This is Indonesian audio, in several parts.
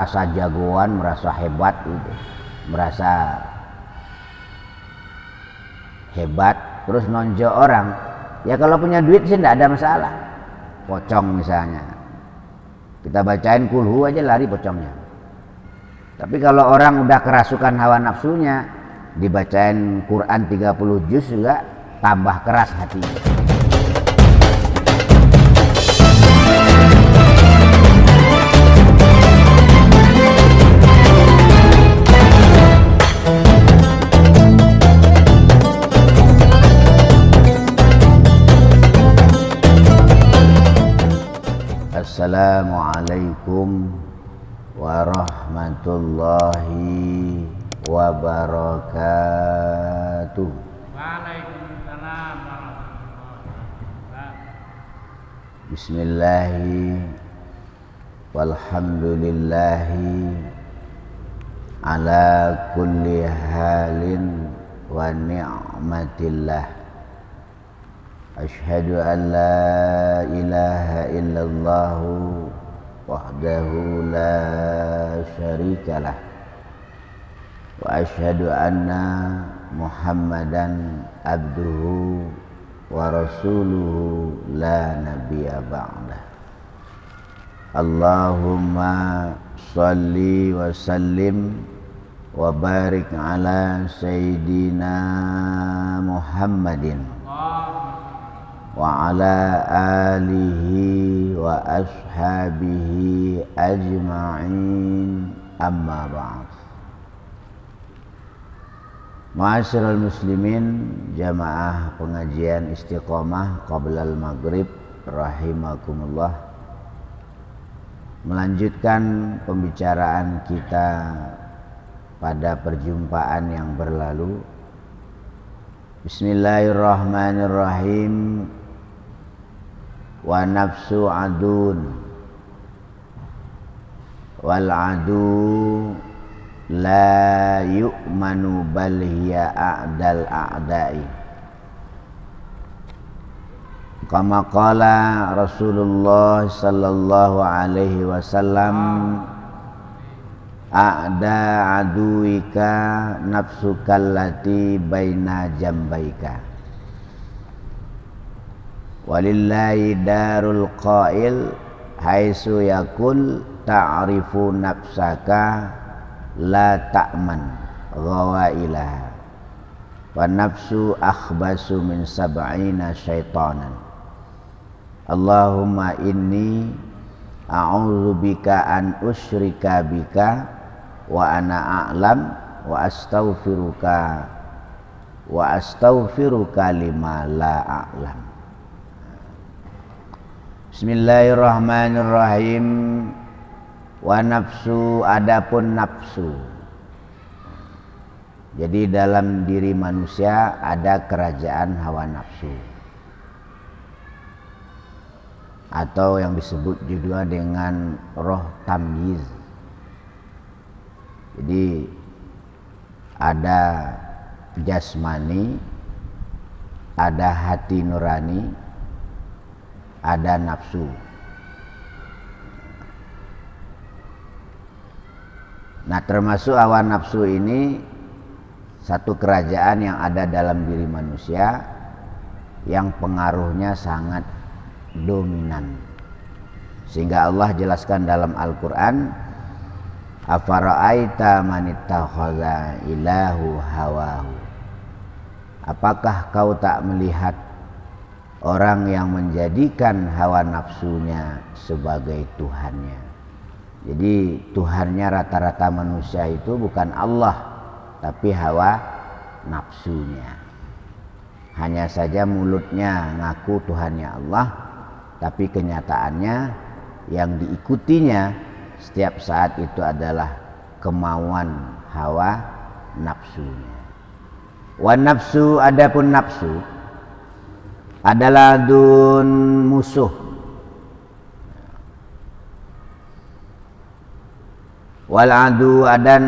merasa jagoan, merasa hebat gitu. Merasa hebat terus nonjok orang. Ya kalau punya duit sih tidak ada masalah. Pocong misalnya, kita bacain kulhu aja lari pocongnya. Tapi kalau orang udah kerasukan hawa nafsunya, dibacain Quran 30 juz juga tambah keras hatinya. Assalamualaikum warahmatullahi wabarakatuh. Waalaikumsalam warahmatullahi wabarakatuh. Bismillahi walhamdulillahi ala kulli halin wa ni'matillah. Asyhadu an la ilaha illallah wahdahu la syarikalah wa asyhadu anna Muhammadan abduhu wa rasuluhu la nabiyya ba'dah. Allahumma shalli wa sallim wa barik ala sayyidina Muhammadin wa ala alihi wa ashabihi ajma'in, amma ba'd. Ma'asyiral muslimin, jamaah pengajian istiqomah qablal maghrib rahimakumullah. Melanjutkan pembicaraan kita pada perjumpaan yang berlalu. Bismillahirrahmanirrahim. Wa nafsu adun wal adu la yu'manu bal hiya a'dal a'da'i. Kama qala Rasulullah sallallahu alaihi wasallam, a'da aduika nafsukallati baina jambaika. Walillahi darul qail haitsu yakul ta'rifu nafsaka la ta'man ghawailaha wa nafsu akhbasu min sab'ina syaitanan. Allahumma inni a'udzubika an usyrika bika wa ana a'lam wa astaghfiruka lima la a'lam. Bismillahirrahmanirrahim. Wa nafsu, adapun nafsu. Jadi dalam diri manusia ada kerajaan hawa nafsu, atau yang disebut juga dengan roh tamyiz. Jadi ada jasmani, ada hati nurani, ada nafsu. Nah, termasuk hawa nafsu ini satu kerajaan yang ada dalam diri manusia yang pengaruhnya sangat dominan. Sehingga Allah jelaskan dalam Al-Quran, afara'aita manittakhadha ilahu hawahu. Apakah kau tak melihat orang yang menjadikan hawa nafsunya sebagai Tuhannya? Jadi Tuhannya rata-rata manusia itu bukan Allah, tapi hawa nafsunya. Hanya saja mulutnya ngaku Tuhannya Allah, tapi kenyataannya yang diikutinya setiap saat itu adalah kemauan hawa nafsunya. Wa nafsu, adapun nafsu adalah dun musuh. Wal adu, dan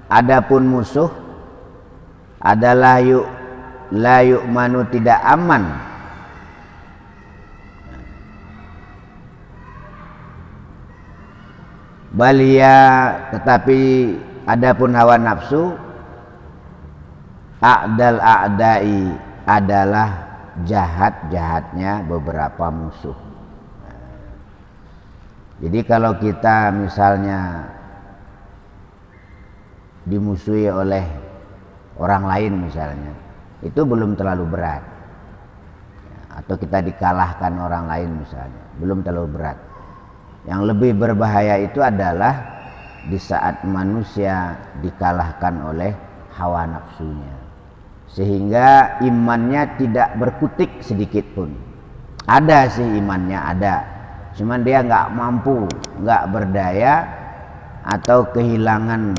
adapun musuh adalah la yu'manu, tidak aman. Balia, tetapi adapun hawa nafsu a'dal a'dai, adalah jahat-jahatnya beberapa musuh. Jadi kalau kita misalnya dimusuhi oleh orang lain misalnya, itu belum terlalu berat. Atau kita dikalahkan orang lain misalnya, belum terlalu berat. Yang lebih berbahaya itu adalah di saat manusia dikalahkan oleh hawa nafsunya, sehingga imannya tidak berkutik sedikit pun. Ada sih imannya, ada, cuman dia nggak mampu, nggak berdaya, atau kehilangan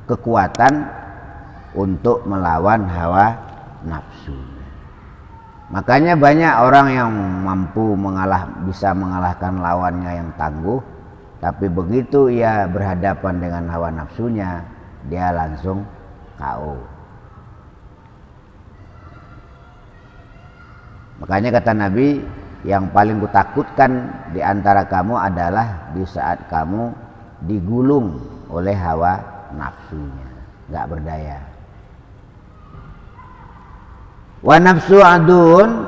kekuatan untuk melawan hawa nafsu. Makanya banyak orang yang mampu bisa mengalahkan lawannya yang tangguh, tapi begitu ia berhadapan dengan hawa nafsunya, dia langsung KO. Makanya kata Nabi, yang paling kutakutkan di antara kamu adalah di saat kamu digulung oleh hawa nafsunya, nggak berdaya. Wa nafsu adun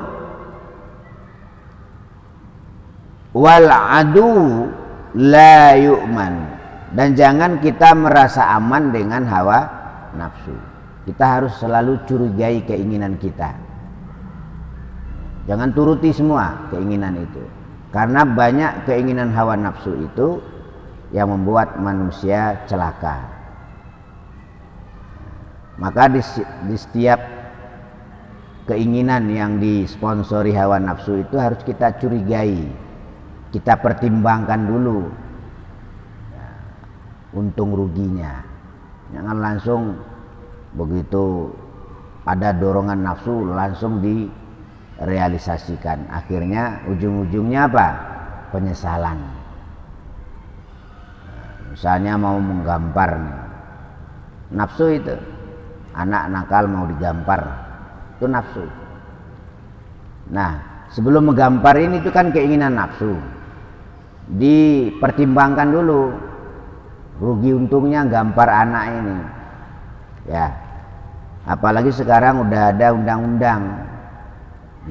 wal adu la yu'man, dan jangan kita merasa aman dengan hawa nafsu. Kita harus selalu curigai keinginan kita. Jangan turuti semua keinginan itu, karena banyak keinginan hawa nafsu itu yang membuat manusia celaka. Maka di setiap keinginan yang disponsori hawa nafsu itu harus kita curigai, kita pertimbangkan dulu untung ruginya. Jangan langsung begitu ada dorongan nafsu langsung direalisasikan, akhirnya ujung-ujungnya apa? Penyesalan. Misalnya mau menggampar nih, nafsu itu, anak nakal mau digampar, itu nafsu. Nah, sebelum menggampar ini itu kan keinginan nafsu, dipertimbangkan dulu rugi untungnya gampar anak ini, ya. Apalagi sekarang udah ada undang-undang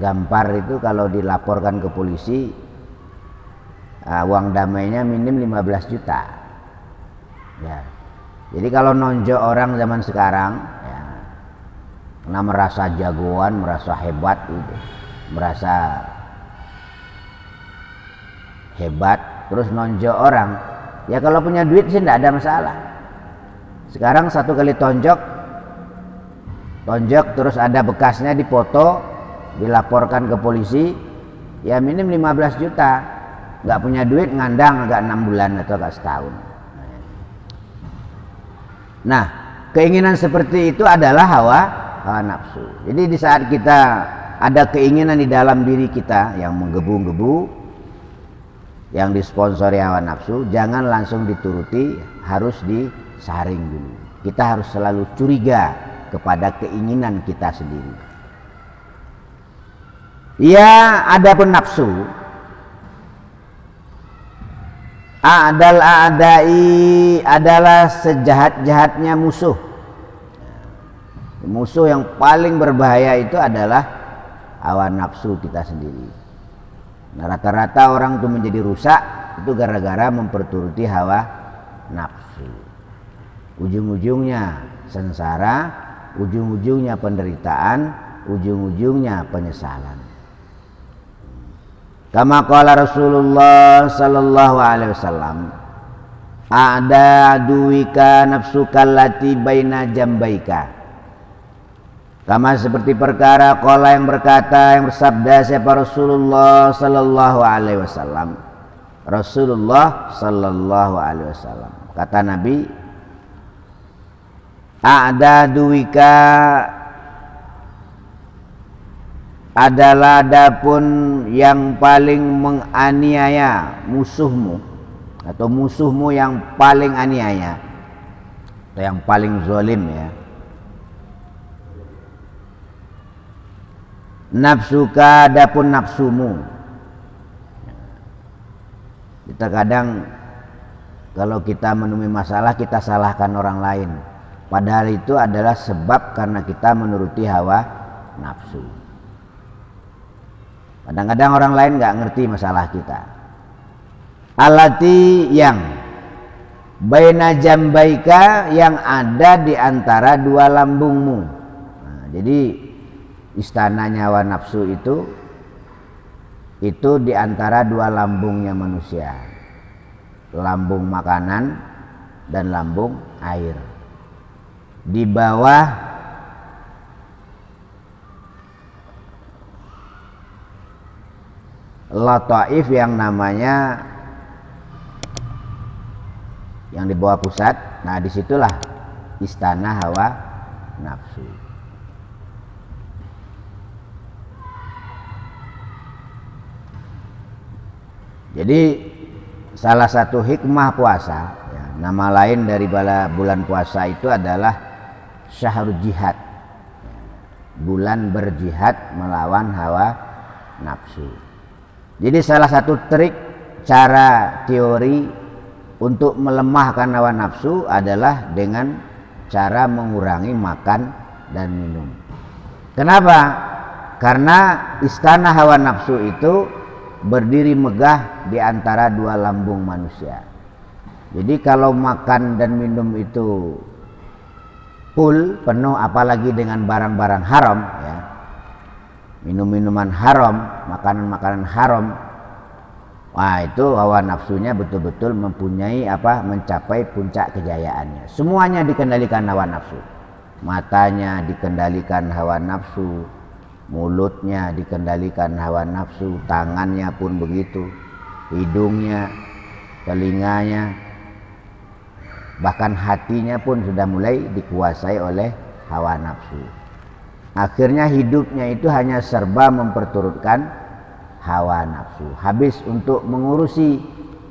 gampar itu kalau dilaporkan ke polisi, uang damainya minim 15 juta, ya. Jadi kalau nonjok orang zaman sekarang, ya, karena merasa jagoan, merasa hebat gitu, merasa hebat, terus nonjok orang, ya kalau punya duit sih tidak ada masalah. Sekarang satu kali tonjok terus ada bekasnya, dipoto, dilaporkan ke polisi, ya minim 15 juta. Nggak punya duit ngandang agak 6 bulan atau agak setahun. Nah, keinginan seperti itu adalah hawa nafsu. Jadi di saat kita ada keinginan di dalam diri kita yang menggebu-gebu, yang disponsori hawa nafsu, jangan langsung dituruti, harus disaring dulu. Kita harus selalu curiga kepada keinginan kita sendiri. Ya, adapun nafsu, a'dal a'dai, adalah sejahat-jahatnya musuh. Musuh yang paling berbahaya itu adalah hawa nafsu kita sendiri. Nah, rata-rata orang itu menjadi rusak itu gara-gara memperturuti hawa nafsu. Ujung-ujungnya sengsara, ujung-ujungnya penderitaan, ujung-ujungnya penyesalan. Kama qala Rasulullah sallallahu alaihi wasallam, a'da duwika nafsuka allati baina jambaika. Kama seperti perkara qala yang berkata, yang bersabda siapa? Rasulullah sallallahu alaihi wasallam. Rasulullah sallallahu alaihi wasallam. Kata Nabi, a'da duwika adalah adapun yang paling menganiaya musuhmu, atau musuhmu yang paling aniaya atau yang paling zalim, ya. Nafsuka, adapun nafsumu. Kita kadang Kalau kita menemui masalah kita salahkan orang lain, padahal itu adalah sebab karena kita menuruti hawa nafsu. Kadang-kadang orang lain nggak ngerti masalah kita. Alati yang baina jambaika, yang ada di antara dua lambungmu. Nah, jadi istananya hawa nafsu itu di antara dua lambungnya manusia, lambung makanan dan lambung air. Di bawah lataif yang namanya, yang di bawah pusat, nah disitulah istana hawa nafsu. Jadi salah satu hikmah puasa, ya, nama lain dari bulan puasa itu adalah syahrul jihad, bulan berjihad melawan hawa nafsu. Jadi salah satu trik, cara, teori untuk melemahkan hawa nafsu adalah dengan cara mengurangi makan dan minum. Kenapa? Karena istana hawa nafsu itu berdiri megah di antara dua lambung manusia. Jadi kalau makan dan minum itu full, penuh, apalagi dengan barang-barang haram, ya, minum-minuman haram, makanan-makanan haram, wah itu hawa nafsunya betul-betul mempunyai mencapai puncak kejayaannya. Semuanya dikendalikan hawa nafsu. Matanya dikendalikan hawa nafsu, mulutnya dikendalikan hawa nafsu, tangannya pun begitu, hidungnya, telinganya, bahkan hatinya pun sudah mulai dikuasai oleh hawa nafsu. Akhirnya hidupnya itu hanya serba memperturutkan hawa nafsu. Habis untuk mengurusi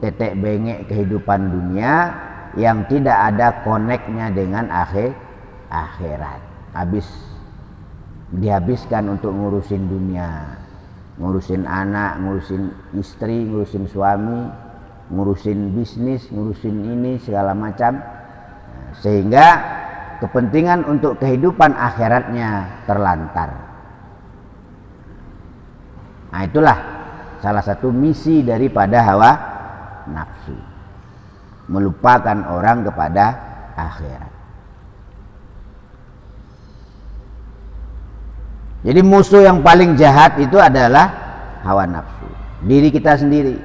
tetek bengek kehidupan dunia yang tidak ada koneknya dengan akhirat. Habis dihabiskan untuk ngurusin dunia, ngurusin anak, ngurusin istri, ngurusin suami, ngurusin bisnis, ngurusin ini segala macam, sehingga kepentingan untuk kehidupan akhiratnya terlantar. Nah itulah salah satu misi daripada hawa nafsu, melupakan orang kepada akhirat. Jadi musuh yang paling jahat itu adalah hawa nafsu, diri kita sendiri,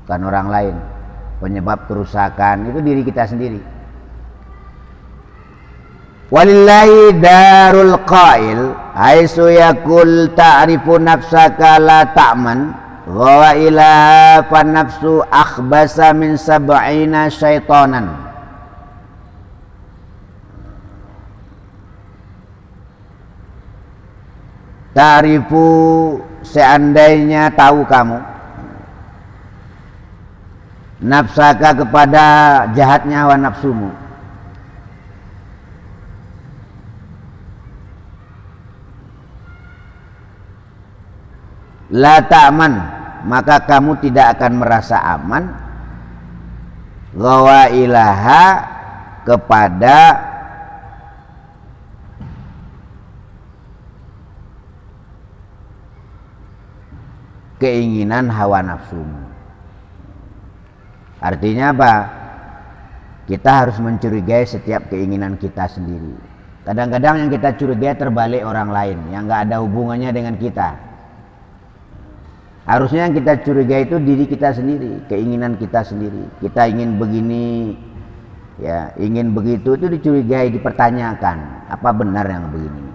bukan orang lain. Penyebab kerusakan itu diri kita sendiri. Walillahi darul qail haitsu yaqul ta'rifu nafsaka la ta'man wa ila fan nafsu akhbasa min sab'ina syaitanan. Ta'rifu, seandainya tahu kamu, nafsaka, kepada jahatnya hawa nafsumu, la ta'man, maka kamu tidak akan merasa aman, gawa ilaha, kepada keinginan hawa nafsumu. Artinya apa? Kita harus mencurigai setiap keinginan kita sendiri. Kadang-kadang yang kita curigai terbalik orang lain yang nggak ada hubungannya dengan kita. Harusnya yang kita curigai itu diri kita sendiri, keinginan kita sendiri. Kita ingin begini, ya, ingin begitu, itu dicurigai, dipertanyakan, apa benar yang begini.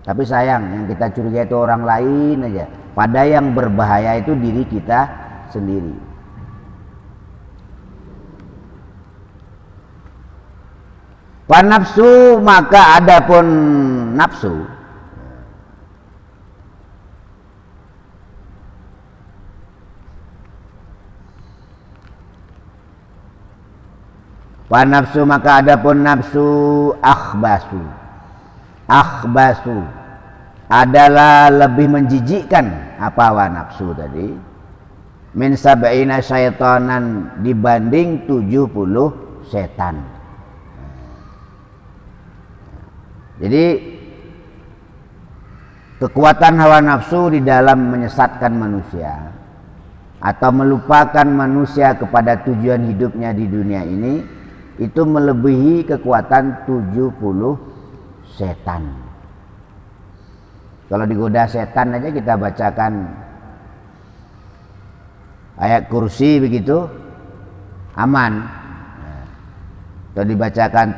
Tapi sayang, yang kita curigai itu orang lain aja. Pada yang berbahaya itu diri kita sendiri. Panafsu, maka adapun nafsu, panafsu, maka adapun nafsu akhbasu, akhbasu adalah lebih menjijikkan. Apa hawa nafsu tadi? min sab'ina syaitanan, dibanding 70 setan. Jadi kekuatan hawa nafsu di dalam menyesatkan manusia atau melupakan manusia kepada tujuan hidupnya di dunia ini, itu melebihi kekuatan 70 setan. Kalau digoda setan aja kita bacakan ayat kursi begitu, aman. Atau dibacakan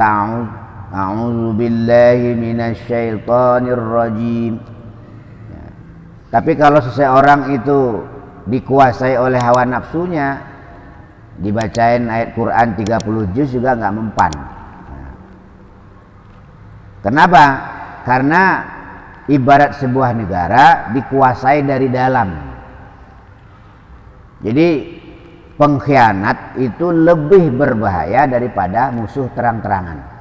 a'udzu billahi minasyaitonir rajim. Tapi kalau seseorang itu dikuasai oleh hawa nafsunya, dibacain ayat Quran 30 juz juga nggak mempan. Kenapa? Karena ibarat sebuah negara dikuasai dari dalam. Jadi pengkhianat itu lebih berbahaya daripada musuh terang-terangan.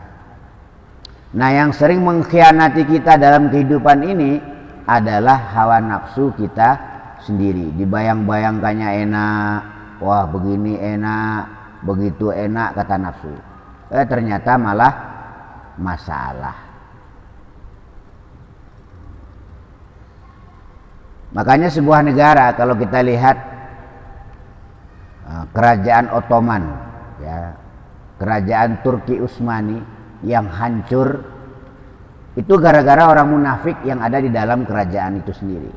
Nah, yang sering mengkhianati kita dalam kehidupan ini adalah hawa nafsu kita sendiri. Dibayang-bayangkannya enak, wah begini enak, begitu enak kata nafsu. Ternyata malah masalah. Makanya sebuah negara, kalau kita lihat kerajaan Ottoman, ya, kerajaan Turki Utsmani yang hancur, itu gara-gara orang munafik yang ada di dalam kerajaan itu sendiri.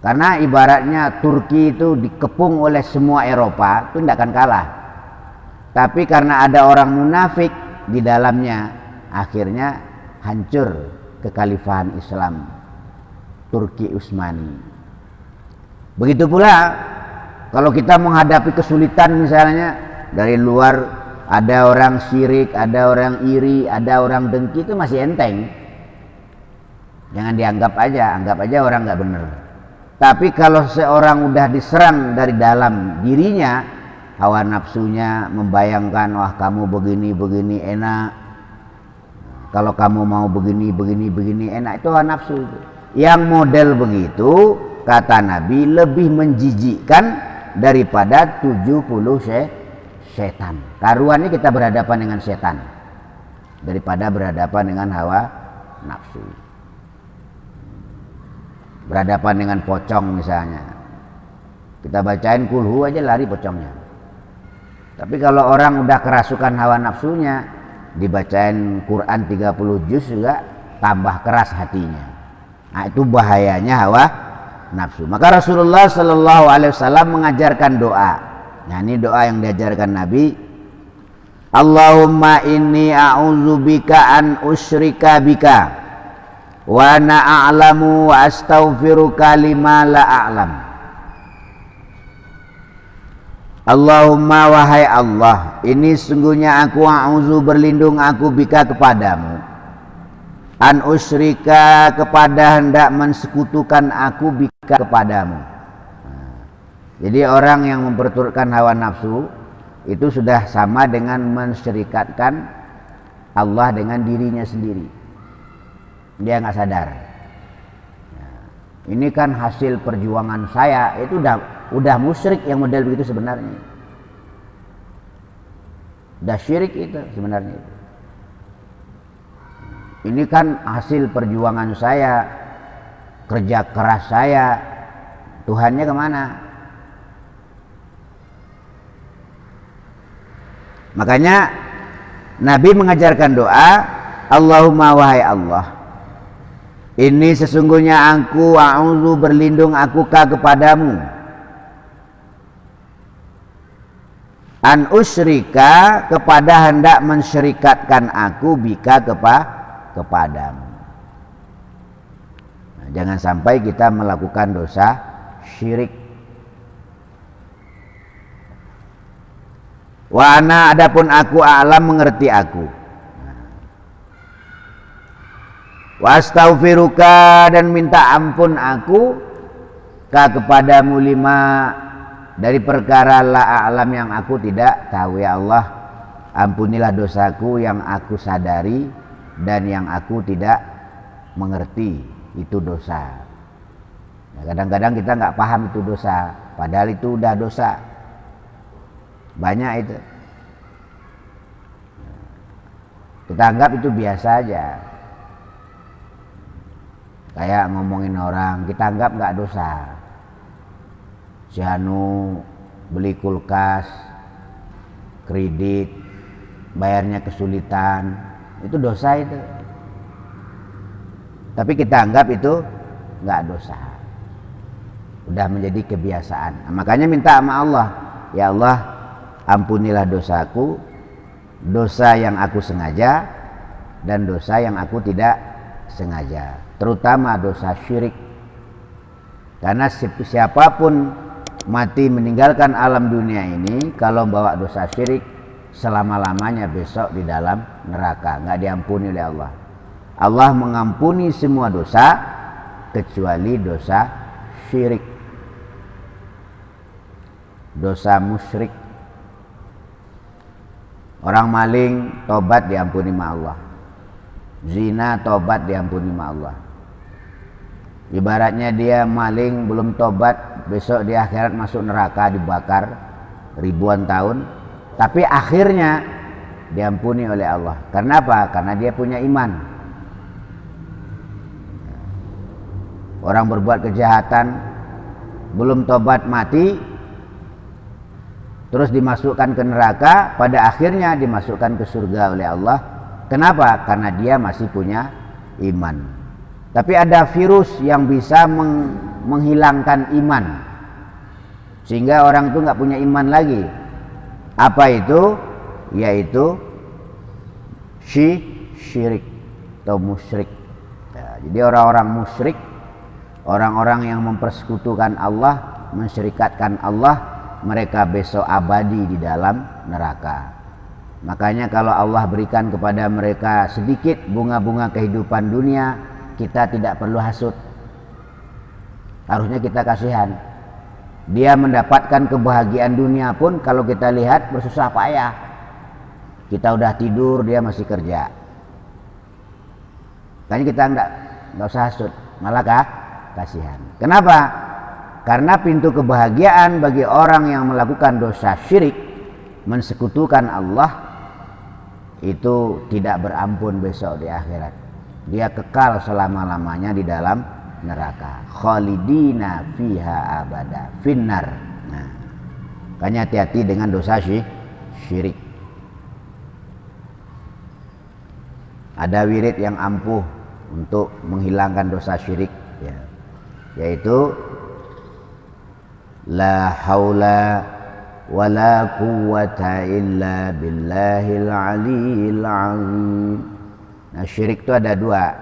Karena ibaratnya Turki itu dikepung oleh semua Eropa, itu tidak akan kalah. Tapi karena ada orang munafik di dalamnya, akhirnya hancur kekhalifahan Islam Turki Utsmani. Begitu pula kalau kita menghadapi kesulitan, misalnya dari luar ada orang syirik, ada orang iri, ada orang dengki, itu masih enteng. Jangan dianggap aja, anggap aja orang nggak benar. Tapi kalau seorang udah diserang dari dalam dirinya, hawa nafsunya membayangkan, wah kamu begini enak, kalau kamu mau begini enak, itu hawa nafsu. Yang model begitu, kata Nabi, lebih menjijikkan daripada 70 setan. Taruhannya kita berhadapan dengan setan daripada berhadapan dengan hawa nafsu. Berhadapan dengan pocong misalnya, kita bacain kulhu aja lari pocongnya. Tapi kalau orang udah kerasukan hawa nafsunya, dibacain Quran 30 juz juga tambah keras hatinya. Nah, itu bahayanya hawa nafsu. Maka Rasulullah Shallallahu Alaihi Wasallam mengajarkan doa. Nah, ini doa yang diajarkan Nabi. Allahumma inni a'udzubika an usyrika bika wa ana a'lamu wa astaghfiruka lima la a'lam. Allahumma, wahai Allah, ini sungguhnya aku a'udzu, berlindung aku bika kepadamu, an usyrika, kepada hendak mensekutukan aku bika kepadamu. Jadi orang yang memperturutkan hawa nafsu itu sudah sama dengan mensyirikatkan Allah dengan dirinya sendiri. Dia nggak sadar. Ini kan hasil perjuangan saya, itu udah musyrik yang model begitu sebenarnya. Udah syirik itu sebenarnya. Ini kan hasil perjuangan saya, kerja keras saya. Tuhannya kemana? Makanya Nabi mengajarkan doa, Allahumma, wahai Allah, ini sesungguhnya aku a'udzu, berlindung aku kepadamu, an usyrika, kepada hendak mensyirikatkan aku bika kepadamu. Nah, jangan sampai kita melakukan dosa syirik. Wa ana, adapun aku, a'lam, mengerti aku. Wa astaghfiruka, dan minta ampun aku kepadamu lima, dari perkara la a'lam, yang aku tidak tahu. Ya Allah, ampunilah dosaku yang aku sadari dan yang aku tidak mengerti itu dosa. Nah, kadang-kadang kita nggak paham itu dosa, padahal itu udah dosa. Banyak itu. Kita anggap itu biasa aja. Kayak ngomongin orang, kita anggap nggak dosa. Si Anu beli kulkas, kredit, bayarnya kesulitan, itu dosa itu. Tapi kita anggap itu nggak dosa. Udah menjadi kebiasaan. Nah, makanya minta sama Allah, ya Allah, ampunilah dosaku, dosa yang aku sengaja dan dosa yang aku tidak sengaja, terutama dosa syirik. Karena siapapun mati meninggalkan alam dunia ini, kalau bawa dosa syirik, selama-lamanya besok di dalam neraka, nggak diampuni oleh Allah. Allah mengampuni semua dosa kecuali dosa syirik, dosa musyrik. Orang maling tobat diampuni sama Allah, zina tobat diampuni sama Allah. Ibaratnya dia maling belum tobat, besok di akhirat masuk neraka, dibakar ribuan tahun, tapi akhirnya diampuni oleh Allah. Karena apa? Karena dia punya iman. Orang berbuat kejahatan belum tobat mati, terus dimasukkan ke neraka, pada akhirnya dimasukkan ke surga oleh Allah. Kenapa? Karena dia masih punya iman. Tapi ada virus yang bisa menghilangkan iman, sehingga orang itu nggak punya iman lagi. Apa itu? Yaitu syirik atau musyrik. Ya, jadi orang-orang musyrik, orang-orang yang mempersekutukan Allah, mensyirikatkan Allah, mereka besok abadi di dalam neraka. Makanya kalau Allah berikan kepada mereka sedikit bunga-bunga kehidupan dunia, kita tidak perlu hasut. Harusnya kita kasihan. Dia mendapatkan kebahagiaan dunia pun kalau kita lihat bersusah payah. Kita udah tidur, dia masih kerja. Makanya kita enggak usah hasut, malah kasihan. Kenapa? Karena pintu kebahagiaan bagi orang yang melakukan dosa syirik, mensekutukan Allah, itu tidak berampun besok di akhirat. Dia kekal selama-lamanya di dalam neraka. Khalidina fiha abada finnar. Nah, makanya hati-hati dengan dosa syirik. Ada wirid yang ampuh untuk menghilangkan dosa syirik, ya, yaitu la haula wala quwwata illa billahil aliyil azim. Nah, syirik itu ada dua,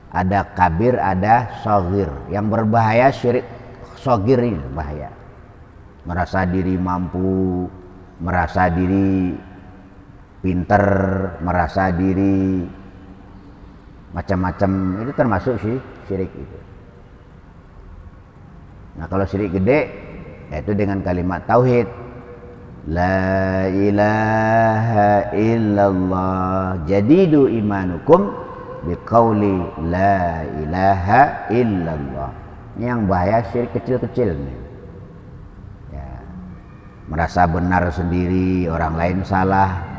ada kabir, ada shogir. Yang berbahaya syirik shogir ini bahaya. Merasa diri mampu, merasa diri pinter, merasa diri macam-macam, itu termasuk syirik itu. Nah, kalau syirik gede, yaitu dengan kalimat tauhid, la ilaha illallah jadidu imanukum biqauli la ilaha illallah. Ini yang bahaya syirik kecil-kecil nih. Ya, merasa benar sendiri, orang lain salah.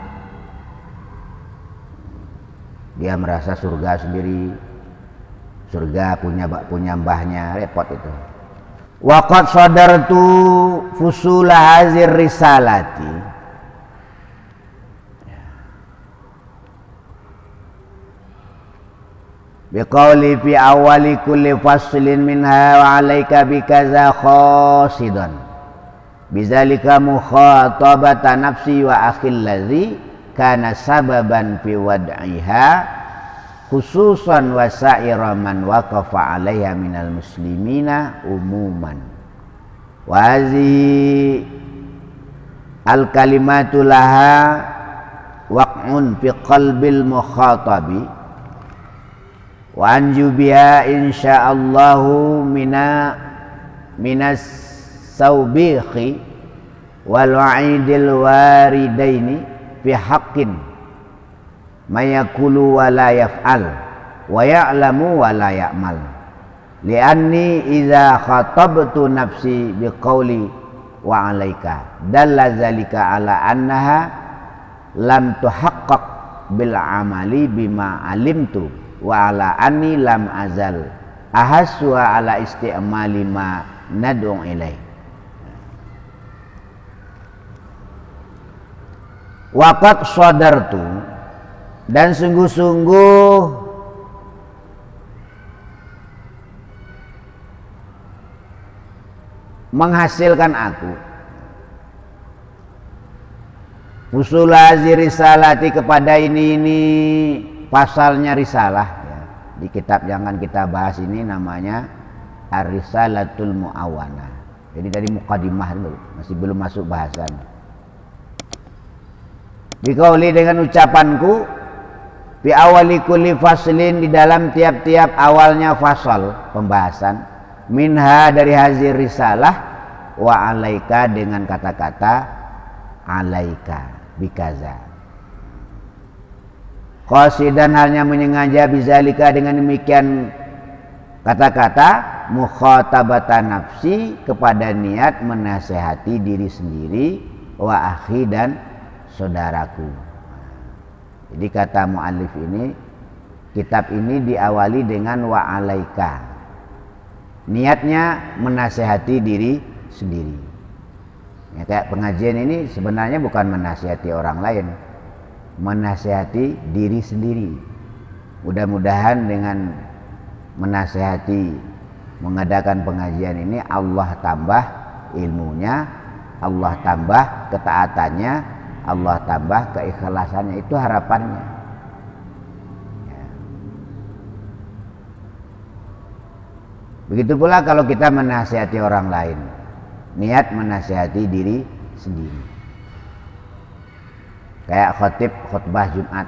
Dia merasa surga sendiri, surga punya mbahnya, repot itu. Waqad sadartu fusula hazir risalati. Biqauli fi awali kulli faslin minha wa alaika bikaza khasidan. Bizalika mukhatabata nafsi wa akhil ladzi kana sababan fi wad'iha khususan wa sa'ira man waqafa 'alaiha minal muslimina umuman. Wa hazihi al kalimatu laha waq'un fi qalbil mukhatabi wa anju biha insyaallahu minas saubiqi wal wa'idil waridaini fi haqqin mayakulu wa la yaf'al wa ya'lamu wa la ya'mal. li'anni idza khatabtu nafsi biqauli wa 'alaika dalla zalika ala annaha lam tuhaqqaq bil amali bima alimtu wa ala anni lam azal ahassu ala isti'mali ma nad'u ilai. Waqad sadartu, dan sungguh-sungguh menghasilkan aku usulazi risalati kepada ini pasalnya risalah ya. Di kitab jangan kita bahas ini namanya Ar-Risalatul Mu'awana. Jadi tadi muqaddimah dulu, masih belum masuk bahasan. Biqauli dengan ucapanku fi awali kulli faslin, di dalam tiap-tiap awalnya fasal pembahasan, minha dari hazir risalah, wa alaika dengan kata-kata alaika bikaza, qasidan halnya menyengaja bizalika dengan demikian kata-kata mukhatabatan nafsi kepada niat menasehati diri sendiri wa akhi dan saudaraku. Jadi kata muallif ini, kitab ini diawali dengan wa alaika, niatnya menasehati diri sendiri ya. Kayak pengajian ini sebenarnya bukan menasehati orang lain, menasehati diri sendiri. Mudah-mudahan dengan menasehati, mengadakan pengajian ini Allah tambah ilmunya, Allah tambah ketaatannya, Allah tambah keikhlasannya. Itu harapannya ya. Begitu pula kalau kita menasihati orang lain, niat menasihati diri sendiri. Kayak khutbah Jumat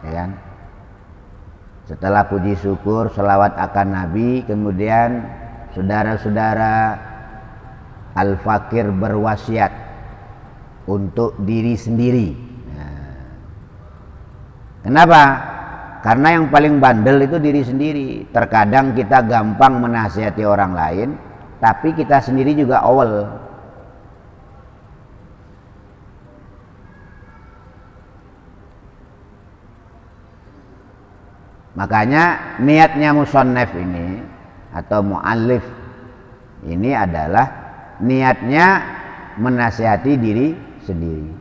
ya kan, setelah puji syukur selawat akan Nabi, kemudian saudara-saudara al-fakir berwasiat untuk diri sendiri. Nah, kenapa? Karena yang paling bandel itu diri sendiri. Terkadang kita gampang menasihati orang lain, tapi kita sendiri juga awal. Makanya niatnya musannaf ini atau muallif ini adalah niatnya menasihati diri sendiri,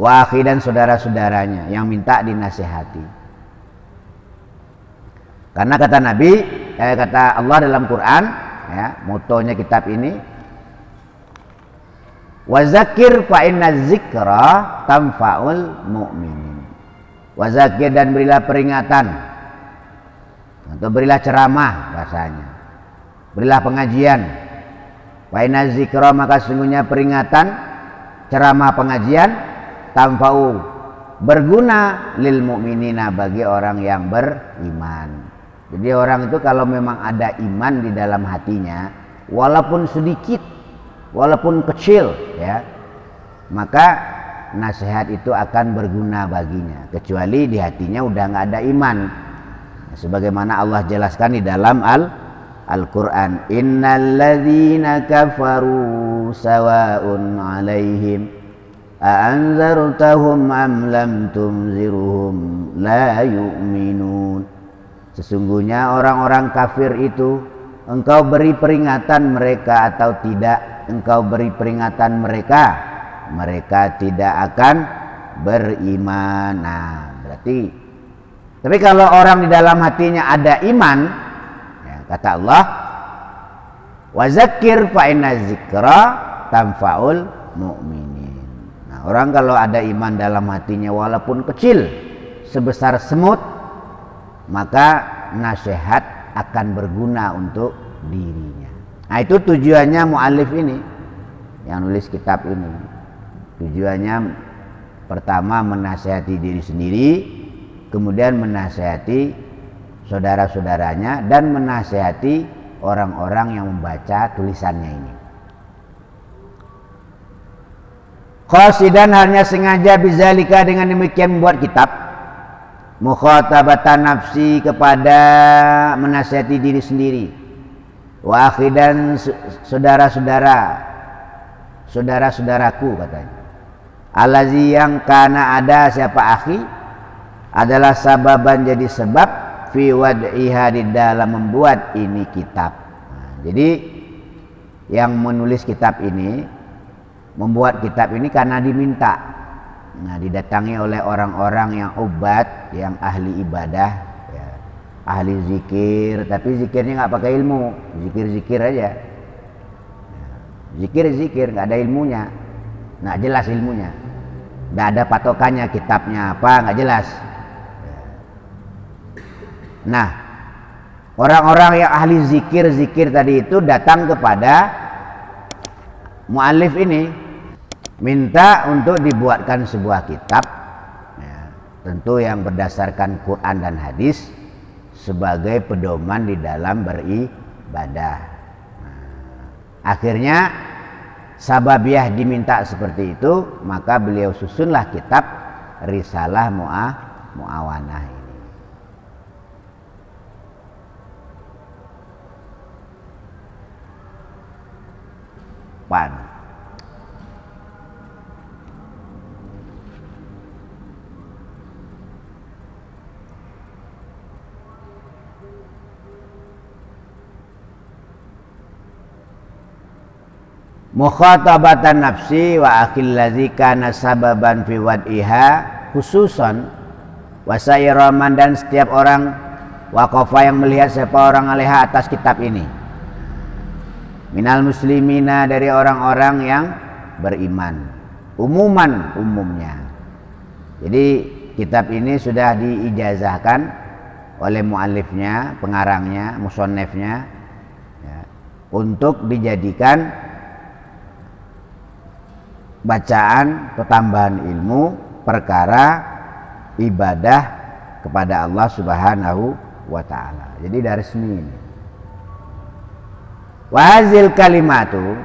wa akhi dan saudara-saudaranya yang minta dinasihati. Karena kata Nabi, kata Allah dalam Quran ya, motonya kitab ini, wa zakir fa inna zikra tanfa'ul mu'minin. Wa zakir, dan berilah peringatan atau berilah ceramah bahasanya, berilah pengajian. Fa inna zikra, maka sesungguhnya peringatan, ceramah, pengajian, tanfa'u, berguna, lil mu'minina, bagi orang yang beriman. Jadi orang itu kalau memang ada iman di dalam hatinya, walaupun sedikit, walaupun kecil ya, maka nasihat itu akan berguna baginya, kecuali di hatinya udah nggak ada iman. Sebagaimana Allah jelaskan di dalam Al-Quran, innal ladzina kafaru sawa'un 'alaihim a'anzartahum am lam tunzirhum la yu'minun. Sesungguhnya orang-orang kafir itu, engkau beri peringatan mereka atau tidak engkau beri peringatan mereka, mereka tidak akan beriman. Nah, berarti, tapi kalau orang di dalam hatinya ada iman, kata Allah, wa zakir fa inna zikra tanfa'ul mu'minin. Nah, orang kalau ada iman dalam hatinya walaupun kecil sebesar semut, maka nasihat akan berguna untuk dirinya. Nah, itu tujuannya muallif ini yang nulis kitab ini. Tujuannya pertama menasihati diri sendiri, kemudian menasihati saudara-saudaranya, dan menasihati orang-orang yang membaca tulisannya ini. Qasidan, halnya sengaja bizalika, dengan demikian membuat kitab, mukhatabatan nafsi, kepada menasihati diri sendiri, wa akhi, dan saudaraku katanya, allazi, yang kana, ada siapa akhi, adalah sababan, jadi sebab, fi wad'iha, di dalam membuat ini kitab. Nah, jadi yang menulis kitab ini, membuat kitab ini karena diminta. Nah, didatangi oleh orang-orang yang ubat, yang ahli ibadah, ya, ahli zikir, tapi zikirnya nggak pakai ilmu, zikir aja, zikir nggak ada ilmunya, nggak jelas ilmunya, nggak ada patokannya, kitabnya apa nggak jelas. Nah, orang-orang yang ahli zikir tadi itu datang kepada mu'allif ini, minta untuk dibuatkan sebuah kitab, ya, tentu yang berdasarkan Quran dan hadis sebagai pedoman di dalam beribadah. Nah, akhirnya sababiah diminta seperti itu, maka beliau susunlah kitab Risalah Mu'awanah ini. Mukhatabatan nafsi wa akhil ladzi kana sababan fi wad'iha, khususan wasairaman, dan setiap orang waqafa, yang melihat siapa orang alaiha, atas kitab ini, minal muslimina, dari orang-orang yang beriman, umumnya. Jadi kitab ini sudah diijazahkan oleh muallifnya, pengarangnya, musannifnya, ya, untuk dijadikan bacaan pertambahan ilmu perkara ibadah kepada Allah Subhanahu wa ta'ala. Jadi dari resmi ini. Wahazil kalimatu,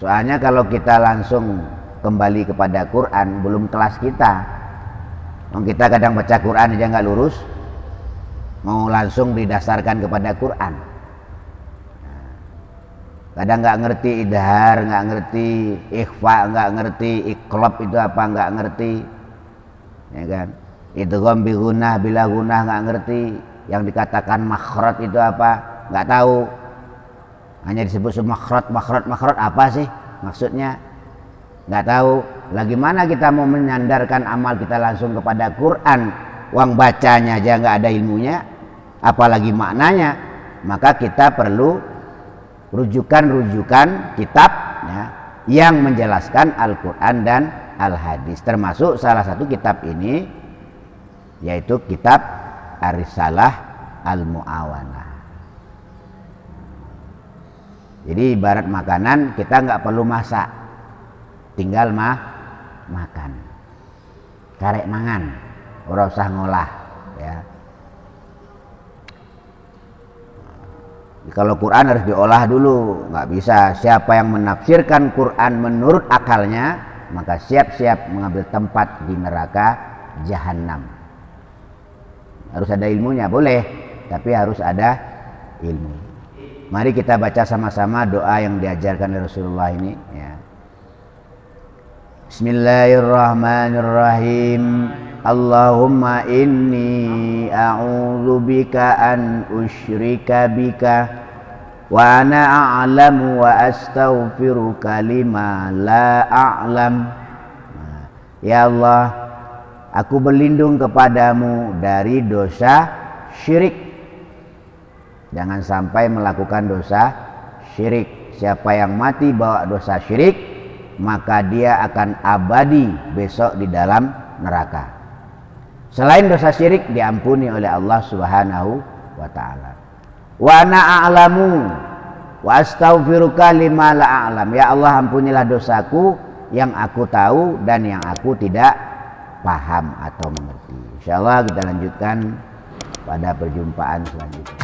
soalnya kalau kita langsung kembali kepada Quran, belum kelas kita. Kita kadang baca Quran aja nggak lurus, mau langsung didasarkan kepada Quran. Kadang nggak ngerti idhar, nggak ngerti ikhfa, nggak ngerti iqlab itu apa, nggak ngerti, ya kan? Idgham bi gunah bila gunah, nggak ngerti. Yang dikatakan makhraj itu apa, nggak tahu. Hanya disebut makhraj apa sih maksudnya, nggak tahu. Lagi mana kita mau menyandarkan amal kita langsung kepada Quran, uang bacanya aja nggak ada ilmunya, apalagi maknanya. Maka kita perlu rujukan kitab, ya, yang menjelaskan Al-Quran dan Al-Hadis, termasuk salah satu kitab ini yaitu kitab Ar-Risalah Al-Mu'awanah. Jadi ibarat makanan, kita nggak perlu masak, tinggal makan, karek mangan, ora usah ngolah, ya. Kalau Quran harus diolah dulu, nggak bisa. Siapa yang menafsirkan Quran menurut akalnya, maka siap-siap mengambil tempat di neraka Jahannam. Harus ada ilmunya, boleh, tapi harus ada ilmu. Mari kita baca sama-sama doa yang diajarkan oleh Rasulullah ini, ya. Bismillahirrahmanirrahim. Allahumma inni a'udzubika an usyrika bika wa ana a'lamu wa astaghfiruka lima la a'lam. Ya Allah, aku berlindung kepadamu dari dosa syirik. Jangan sampai melakukan dosa syirik. Siapa yang mati bawa dosa syirik, maka dia akan abadi besok di dalam neraka. Selain dosa syirik diampuni oleh Allah Subhanahu wa ta'ala. Wa ana a'lamu wa astaghfiruka lima la a'lam. Ya Allah, ampunilah dosaku yang aku tahu dan yang aku tidak paham atau mengerti. Insyaallah kita lanjutkan pada perjumpaan selanjutnya.